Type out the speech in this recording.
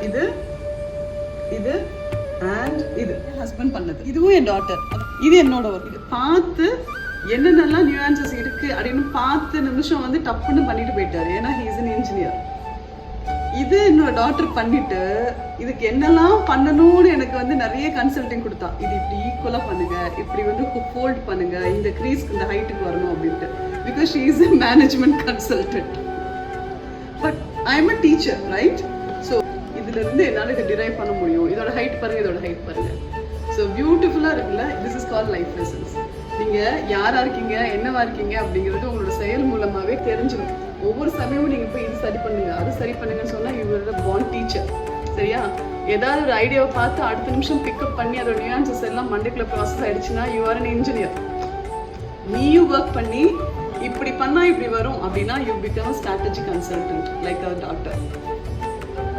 இது இது அண்ட் இது ஹஸ்பண்ட் பண்ணது. இதுவும் என் டாட்டர். இது என்னோட ஒர்க். இது பார்த்து என்னென்னலாம் நியூஆன்சஸ் இருக்கு அப்படின்னு பார்த்து நிமிஷம் வந்து டப்புன்னு பண்ணிட்டு போயிட்டாரு. ஏன்னா ஹீ இஸ் அன் இன்ஜினியர். இது என்னோட டாட்டர் பண்ணிட்டு இதுக்கு என்னெல்லாம் பண்ணணும்னு எனக்கு வந்து நிறைய கன்சல்டிங் கொடுத்தா. இது இப்படி ஈக்குவலாக பண்ணுங்க, இப்படி வந்து ஃபோல்ட் பண்ணுங்க, இந்த க்ரீஸ்க்கு இந்த ஹைட்டுக்கு வரணும் அப்படின்ட்டு. Because she is a management consultant. But I am a teacher, right? So இதுல இருந்து என்னால் இதை டிரைவ் பண்ண முடியும். இதோட ஹைட் பாருங்க, இதோட ஹைட் பாருங்க. ஸோ பியூட்டிஃபுல்லாக இருக்குல்ல. This is call life lessons. நீங்கள் யாரா இருக்கீங்க, என்னவா இருக்கீங்க அப்படிங்கிறது உங்களோட செயல் மூலமாகவே தெரிஞ்சிடும். ஒவ்வொரு சமயமும் நீங்கள் போய் இது சரி பண்ணுங்க, அது சரி பண்ணுங்கன்னு சொன்னால் யூஆர் அ பார்ன் டீச்சர். சரியா? ஏதாவது ஒரு ஐடியாவை பார்த்து அடுத்த நிமிஷம் பிக்கப் பண்ணி அதோட நியூஆன்சஸ் எல்லாம் மண்டைக்குள்ள ப்ராசஸ் ஆயிடுச்சுன்னா யூ ஆர் அன் இன்ஜினியர். நீயும் ஒர்க் பண்ணி இப்படி பண்ணா இப்படி வரும் அப்படின்னா you become a strategy consultant like our doctor.